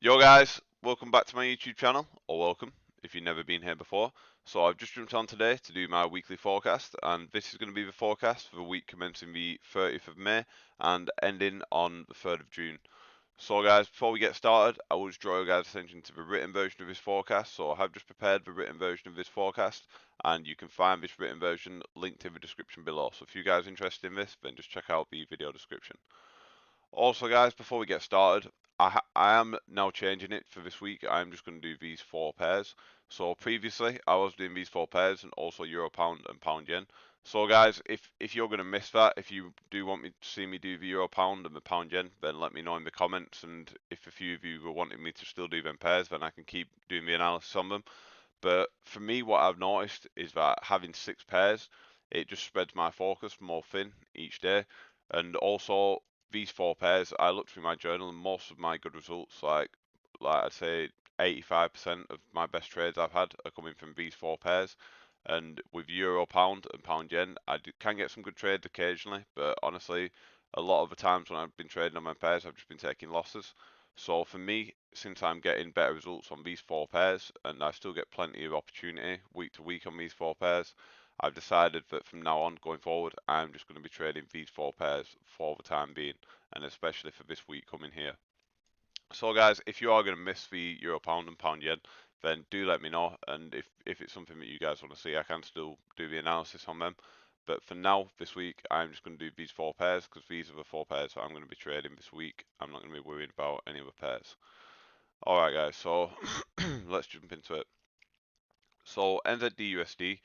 Yo guys, welcome back to my YouTube channel, or welcome if you've never been here before. So I've just jumped on today to do my weekly forecast, and this is going to be the forecast for the week commencing the 30th of May and ending on the 3rd of June. So guys, before we get started, I will just draw your guys' attention to the written version of this forecast. So I have just prepared the written version of this forecast, and you can find this written version linked in the description below. So if you guys are interested in this, then just check out the video description. Also, guys, before we get started, I am now changing it for this week. I'm just going to do these four pairs. So previously, I was doing these four pairs and also Euro Pound and Pound Yen. So guys, if you're going to miss that, if you do want me to see me do the Euro Pound and the Pound Yen, then let me know in the comments. And if a few of you were wanting me to still do them pairs, then I can keep doing the analysis on them. But for me, what I've noticed is that having six pairs, it just spreads my focus more thin each day. And also, these four pairs, I looked through my journal, and most of my good results, like I'd say 85% of my best trades I've had are coming from these four pairs. And with Euro Pound and Pound Yen, can get some good trades occasionally, but honestly, a lot of the times when I've been trading on my pairs, I've just been taking losses. So for me, since I'm getting better results on these four pairs, and I still get plenty of opportunity week to week on these four pairs, I've decided that from now on, going forward, I'm just going to be trading these four pairs for the time being, and especially for this week coming here. So guys, if you are going to miss the Euro Pound and Pound Yen, then do let me know, and if it's something that you guys want to see, I can still do the analysis on them. But for now, this week, I'm just going to do these four pairs, because these are the four pairs that I'm going to be trading this week. I'm not going to be worried about any other pairs. Alright guys, so let's jump into it. So Nzdusd,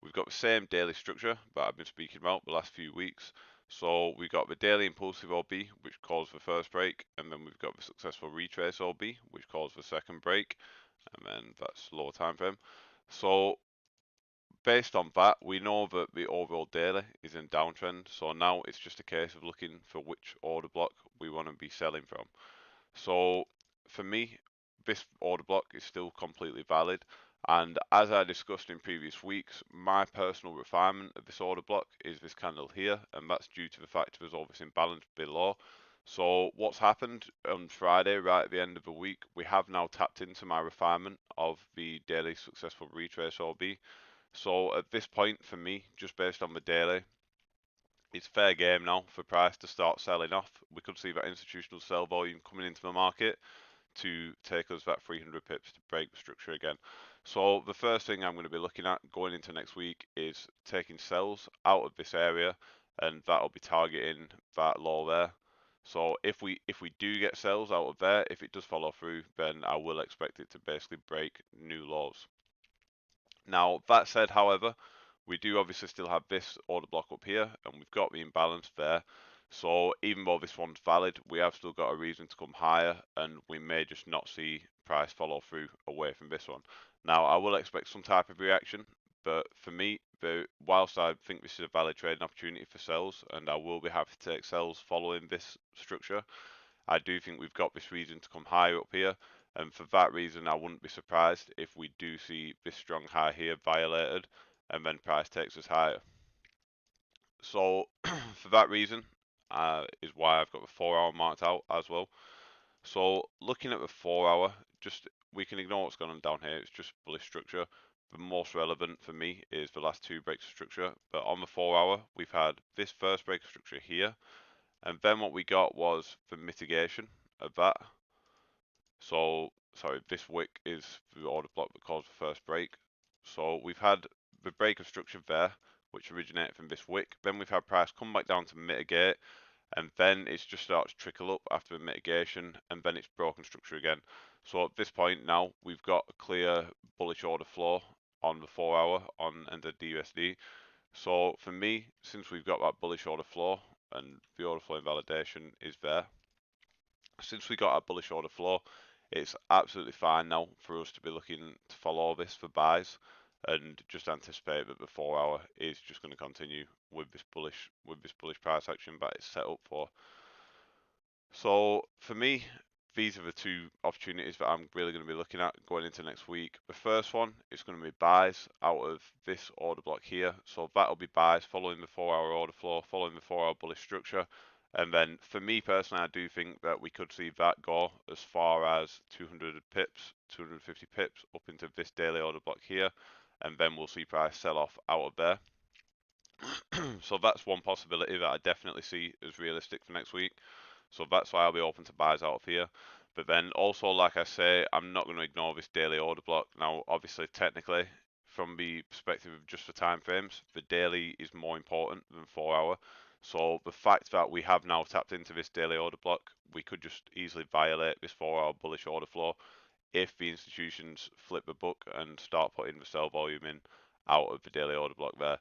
we've got the same daily structure that I've been speaking about the last few weeks. So we've got the daily impulsive OB, which caused the first break, and then we've got the successful retrace OB, which caused the second break, and then that's lower time frame. So based on that, we know that the overall daily is in downtrend. So now it's just a case of looking for which order block we want to be selling from. So for me, this order block is still completely valid. And as I discussed in previous weeks, my personal refinement of this order block is this candle here, and that's due to the fact there's all this imbalance below. So what's happened on Friday, right at the end of the week, we have now tapped into my refinement of the daily successful retrace OB. So at this point, for me, just based on the daily, it's fair game now for price to start selling off. We could see that institutional sell volume coming into the market to take us that 300 pips to break the structure again. So the first thing I'm going to be looking at going into next week is taking sells out of this area, and that'll be targeting that low there. So if we do get sells out of there, if it does follow through, then I will expect it to basically break new lows. Now that said, however, we do obviously still have this order block up here, and we've got the imbalance there. So even though this one's valid, we have still got a reason to come higher, and we may just not see price follow through away from this one. Now I will expect some type of reaction, but for me, whilst I think this is a valid trading opportunity for sells, and I will be happy to take sells following this structure, I do think we've got this reason to come higher up here, and for that reason I wouldn't be surprised if we do see this strong high here violated and then price takes us higher. So for that reason is why I've got the 4 hour marked out as well. So looking at the 4 hour, just we can ignore what's going on down here, it's just bullish structure. The most relevant for me is the last two breaks of structure, but on the 4 hour we've had this first break of structure here, and then what we got was the mitigation of that. So, sorry, this wick is the order block that caused the first break. So we've had the break of structure there, which originated from this wick. Then we've had price come back down to mitigate, and then it's just starts to trickle up after the mitigation, and then it's broken structure again. So at this point now, we've got a clear bullish order flow on the 4 hour on Nzdusd. So for me, since we've got that bullish order flow and the order flow invalidation is there, since we got our bullish order flow, it's absolutely fine now for us to be looking to follow this for buys and just anticipate that the 4 hour is just going to continue with this bullish price action that it's set up for. So for me, these are the two opportunities that I'm really going to be looking at going into next week. The first one is going to be buys out of this order block here. So that'll be buys following the 4 hour order flow, following the 4 hour bullish structure. And then for me personally, I do think that we could see that go as far as 200 pips, 250 pips up into this daily order block here, and then we'll see price sell off out of there. So that's one possibility that I definitely see as realistic for next week. So that's why I'll be open to buys out of here. But then also, like I say, I'm not going to ignore this daily order block. Now, obviously, technically, from the perspective of just the time frames, the daily is more important than 4 hour. So the fact that we have now tapped into this daily order block, we could just easily violate this 4 hour bullish order flow if the institutions flip the book and start putting the sell volume in out of the daily order block there.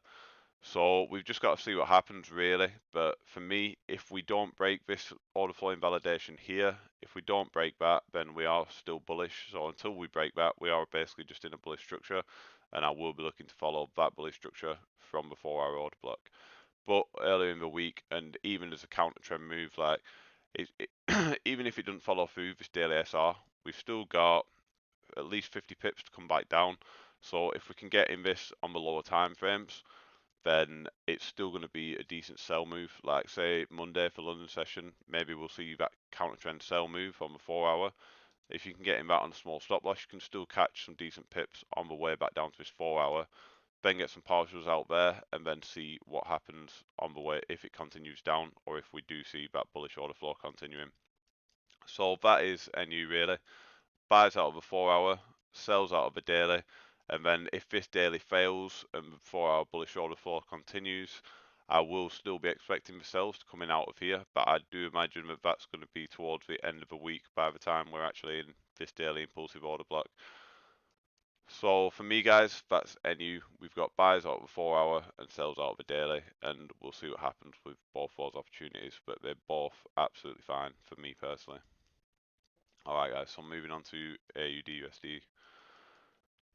So we've just got to see what happens really. But for me, if we don't break this order flow invalidation here, if we don't break that, then we are still bullish. So until we break that, we are basically just in a bullish structure, and I will be looking to follow that bullish structure from the 4 hour order block. But earlier in the week, and even as a counter trend move, like even if it doesn't follow through this daily SR, we've still got at least 50 pips to come back down. So if we can get in this on the lower time frames, then it's still going to be a decent sell move. Like say Monday for London session, maybe we'll see that counter trend sell move on the 4 hour. If you can get in that on a small stop loss, you can still catch some decent pips on the way back down to this 4 hour. Then get some partials out there and then see what happens on the way if it continues down or if we do see that bullish order flow continuing. So that is NU really. Buys out of a 4 hour, sells out of a daily, and then if this daily fails and the 4 hour bullish order flow continues, I will still be expecting the sells to come in out of here, but I do imagine that that's going to be towards the end of the week by the time we're actually in this daily impulsive order block. So for me guys, that's NU. We've got buys out of a 4 hour and sells out of a daily, and we'll see what happens with both those opportunities, but they're both absolutely fine for me personally. Alright guys, so moving on to AUD USD.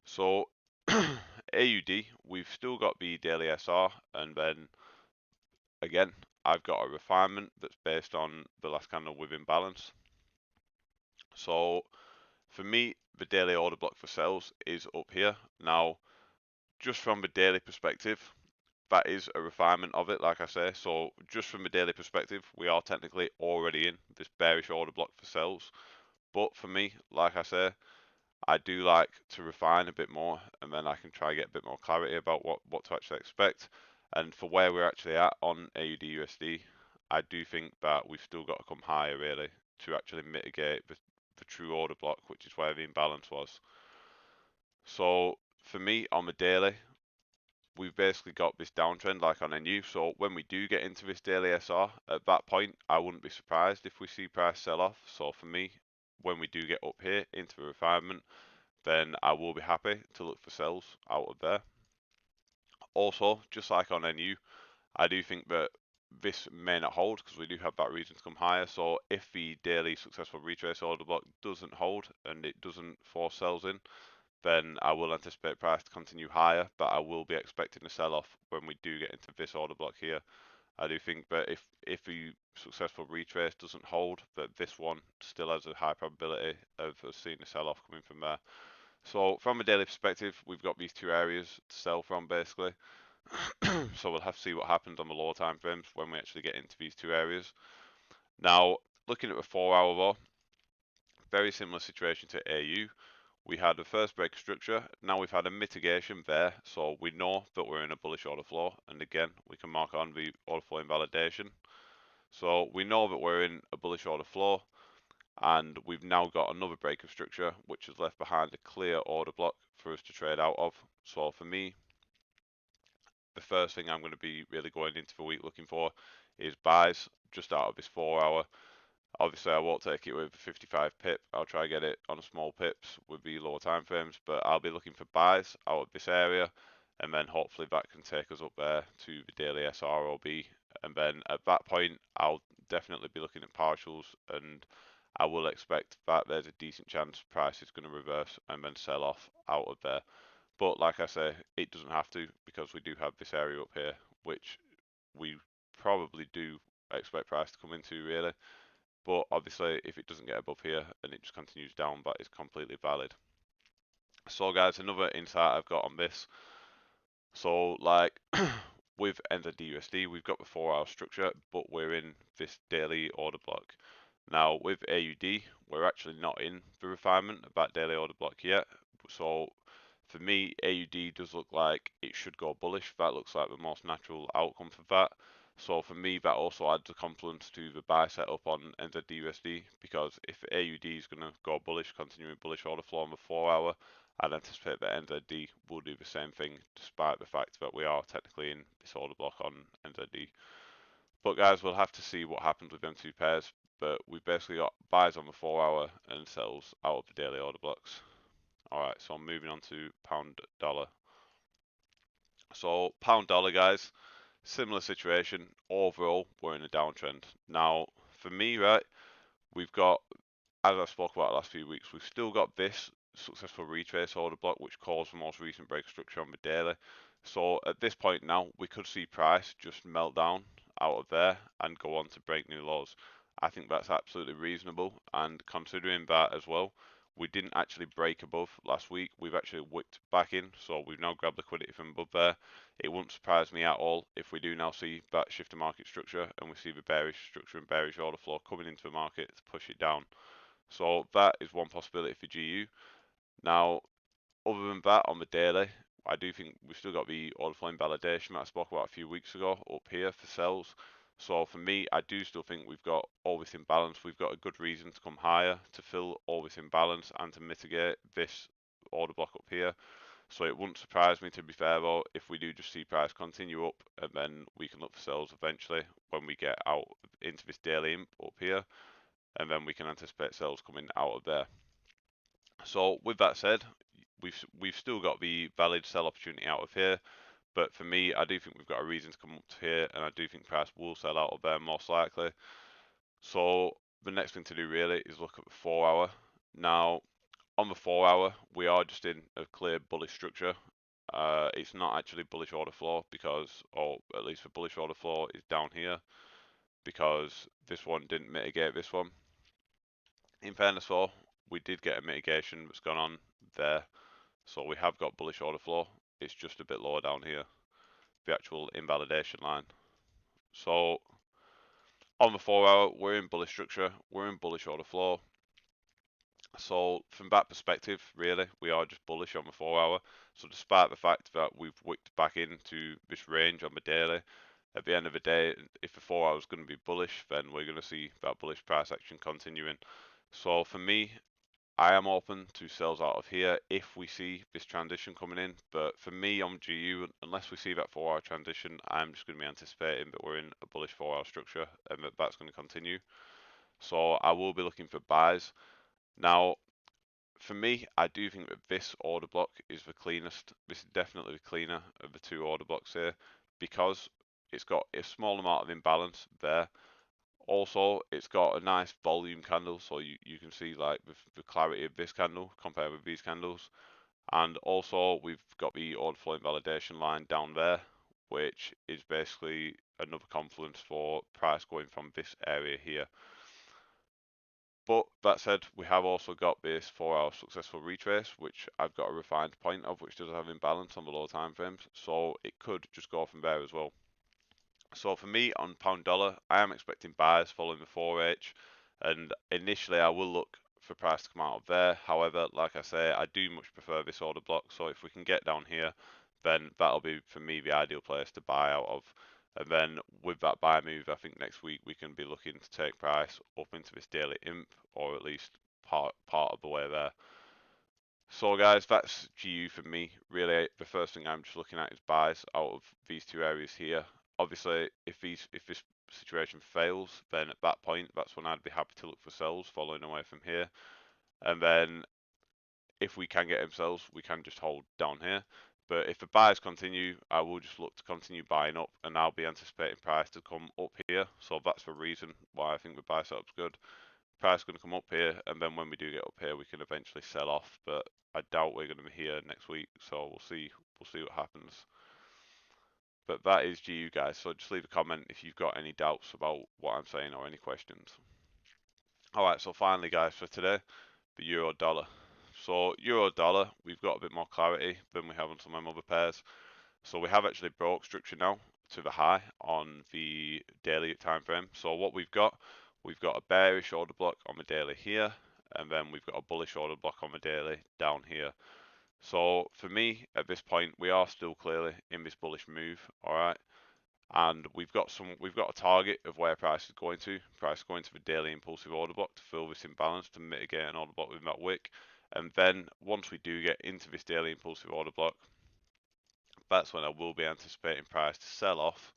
So AUD, we've still got the daily SR, and then again, I've got a refinement that's based on the last candle within balance. So for me, the daily order block for sales is up here. Now, just from the daily perspective, that is a refinement of it, like I say. So just from the daily perspective, we are technically already in this bearish order block for sales. But for me, like I say, I do like to refine a bit more, and then I can try get a bit more clarity about what to actually expect. And for where we're actually at on AUD USD, I do think that we've still got to come higher really to actually mitigate the true order block, which is where the imbalance was. So for me on the daily, we've basically got this downtrend like on NU. So when we do get into this daily SR, at that point, I wouldn't be surprised if we see price sell off. So for me, when we do get up here into the refinement, then I will be happy to look for sells out of there. Also, just like on NU, I do think that this may not hold because we do have that reason to come higher. So if the daily successful retrace order block doesn't hold and it doesn't force sells in, then I will anticipate price to continue higher, but I will be expecting a sell-off when we do get into this order block here. I do think that if the successful retrace doesn't hold, that this one still has a high probability of us seeing a sell-off coming from there. So from a daily perspective, we've got these two areas to sell from basically. So we'll have to see what happens on the lower time frames when we actually get into these two areas. Now, looking at the 4 hour though, very similar situation to AU. We had the first break structure, now we've had a mitigation there, so we know that we're in a bullish order flow, and again, we can mark on the order flow invalidation. So we know that we're in a bullish order flow, and we've now got another break of structure, which has left behind a clear order block for us to trade out of. So for me, the first thing I'm going to be really going into the week looking for is buys just out of this 4 hour. Obviously, I won't take it with 55 pip. I'll try get it on small pips with the lower time frames, but I'll be looking for buys out of this area, and then hopefully that can take us up there to the daily SROB. And then at that point, I'll definitely be looking at partials, and I will expect that there's a decent chance price is going to reverse and then sell off out of there. But like I say, it doesn't have to because we do have this area up here, which we probably do expect price to come into really. But obviously, if it doesn't get above here and it just continues down, that is completely valid. So guys, another insight I've got on this. So like with Nzdusd, we've got the 4-hour structure, but we're in this daily order block. Now with AUD, we're actually not in the refinement of that daily order block yet. So for me, AUD does look like it should go bullish. That looks like the most natural outcome for that. So for me, that also adds a confluence to the buy setup on Nzdusd, because if AUD is going to go bullish, continuing bullish order flow on the 4-hour, I'd anticipate that NZD will do the same thing, despite the fact that we are technically in this order block on NZD. But guys, we'll have to see what happens with them two pairs. But we've basically got buys on the 4-hour and sells out of the daily order blocks. Alright, so I'm moving on to pound dollar. So pound dollar, guys, similar situation. Overall, we're in a downtrend. Now, for me, right, we've got, as I spoke about the last few weeks, we've still got this successful retrace order block, which caused the most recent break structure on the daily. So at this point now, we could see price just melt down out of there and go on to break new lows. I think that's absolutely reasonable, and considering that as well, we didn't actually break above last week. We've actually wicked back in, so we've now grabbed liquidity from above there. It wouldn't surprise me at all if we do now see that shift in market structure and we see the bearish structure and bearish order flow coming into the market to push it down. So that is one possibility for GU. Now, other than that, on the daily, I do think we've still got the order flow invalidation that I spoke about a few weeks ago up here for sells. So for me, I do still think we've got all this imbalance. We've got a good reason to come higher to fill all this imbalance and to mitigate this order block up here. So it wouldn't surprise me, to be fair though, if we do just see price continue up, and then we can look for sells eventually when we get out into this daily imp up here, and then we can anticipate sells coming out of there. So with that said, we've still got the valid sell opportunity out of here, but for me, I do think we've got a reason to come up to here, and I do think price will sell out of there most likely. So the next thing to do really is look at the 4-hour. Now on the 4-hour, we are just in a clear bullish structure. It's not actually bullish order flow, because, or at least the bullish order flow is down here, because this one didn't mitigate this one. In fairness though, we did get a mitigation that's gone on there. So we have got bullish order flow. It's just a bit lower down here, the actual invalidation line. So on the 4-hour, we're in bullish structure, we're in bullish order flow. So from that perspective, really, we are just bullish on the 4-hour. So despite the fact that we've wicked back into this range on the daily, at the end of the day, if the 4-hour is going to be bullish, then we're going to see that bullish price action continuing. So for me, I am open to sells out of here if we see this transition coming in, but for me on GU, unless we see that 4-hour transition, I'm just going to be anticipating that we're in a bullish 4-hour structure and that that's going to continue. So I will be looking for buys. Now, for me, I do think that this order block is the cleanest. This is definitely the cleaner of the two order blocks here, because it's got a small amount of imbalance there. Also, it's got a nice volume candle, so you can see like the clarity of this candle compared with these candles. And also, we've got the order flow invalidation line down there, which is basically another confluence for price going from this area here. But that said, we have also got this 4-hour successful retrace, which I've got a refined point of, which does have imbalance on the low time frames, so it could just go from there as well. So for me on pound dollar, I am expecting buys following the 4H, and initially I will look for price to come out of there. However, like I say, I do much prefer this order block, so if we can get down here, then that'll be for me the ideal place to buy out of. And then with that buy move, I think next week we can be looking to take price up into this daily imp, or at least part of the way there. So guys, that's GU for me. Really, the first thing I'm just looking at is buys out of these two areas here. Obviously, if this situation fails, then at that point, that's when I'd be happy to look for sells following away from here. And then if we can get them sells, we can just hold down here. But if the buys continue, I will just look to continue buying up, and I'll be anticipating price to come up here. So that's the reason why I think the buy setup's good. Price is going to come up here, and then when we do get up here, we can eventually sell off. But I doubt we're going to be here next week, so we'll see what happens. But that is GU, guys. So just leave a comment if you've got any doubts about what I'm saying or any questions. Alright, so finally, guys, for today, the euro dollar. So euro dollar, we've got a bit more clarity than we have on some of my other pairs. So we have actually broke structure now to the high on the daily time frame. So what we've got a bearish order block on the daily here, and then we've got a bullish order block on the daily down here. So for me, at this point, we are still clearly in this bullish move, all right. And we've got a target of where price is going to. Price is going to the daily impulsive order block to fill this imbalance to mitigate an order block with that wick. And then once we do get into this daily impulsive order block, that's when I will be anticipating price to sell off.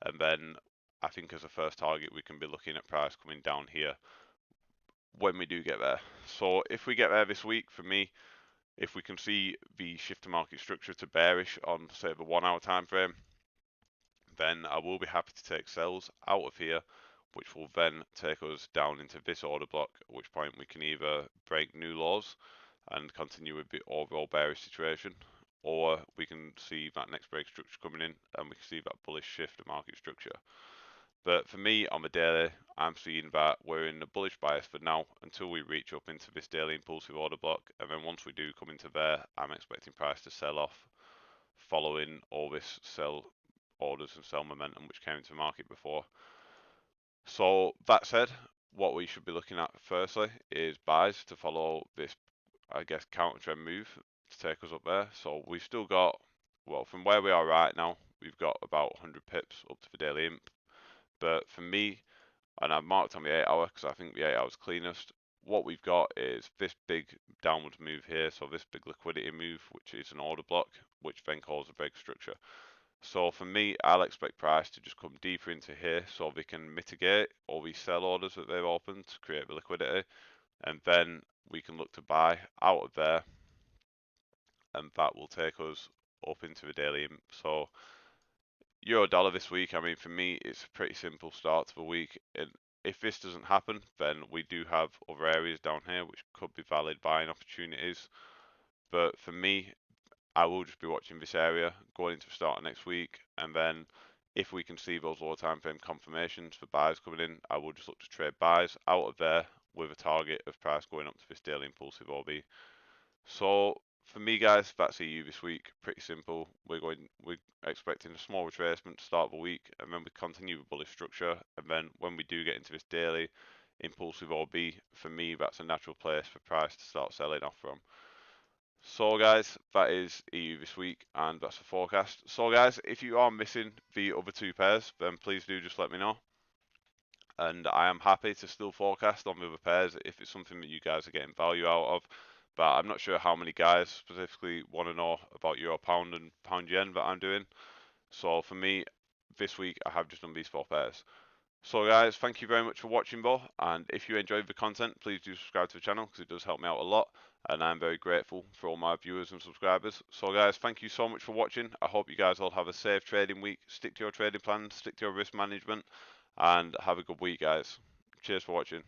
And then I think as a first target, we can be looking at price coming down here when we do get there. So if we get there this week, for me, if we can see the shift to market structure to bearish on, say, the 1 hour time frame, then I will be happy to take sells out of here, which will then take us down into this order block, at which point we can either break new lows and continue with the overall bearish situation, or we can see that next break structure coming in and we can see that bullish shift to market structure. But for me, on the daily, I'm seeing that we're in a bullish bias for now until we reach up into this daily impulsive order block. And then once we do come into there, I'm expecting price to sell off following all this sell orders and sell momentum which came into the market before. So that said, what we should be looking at firstly is buys to follow this, I guess, counter trend move to take us up there. So we've still got, well, from where we are right now, we've got about 100 pips up to the daily imp. But for me, and I've marked on the 8 hour because I think the 8 hour is cleanest, what we've got is this big downward move here, so this big liquidity move, which is an order block, which then calls a break structure. So for me, I'll expect price to just come deeper into here so they can mitigate all these sell orders that they've opened to create the liquidity, and then we can look to buy out of there, and that will take us up into the daily imp. So Euro dollar this week, I mean, for me, it's a pretty simple start to the week. And if this doesn't happen, then we do have other areas down here which could be valid buying opportunities. But for me, I will just be watching this area going into the start of next week. And then if we can see those lower time frame confirmations for buys coming in, I will just look to trade buys out of there with a target of price going up to this daily impulsive OB. So for me, guys, that's EU this week. Pretty simple. We're expecting a small retracement to start the week, and then we continue with bullish structure. And then when we do get into this daily impulsive OB, for me, that's a natural place for price to start selling off from. So guys, that is EU this week, and that's the forecast. So guys, if you are missing the other two pairs, then please do just let me know. And I am happy to still forecast on the other pairs if it's something that you guys are getting value out of. But I'm not sure how many guys specifically want to know about Euro Pound and Pound Yen that I'm doing. So for me, this week I have just done these 4 pairs. So guys, thank you very much for watching, though. And if you enjoyed the content, please do subscribe to the channel because it does help me out a lot. And I'm very grateful for all my viewers and subscribers. So guys, thank you so much for watching. I hope you guys all have a safe trading week. Stick to your trading plan, stick to your risk management, and have a good week, guys. Cheers for watching.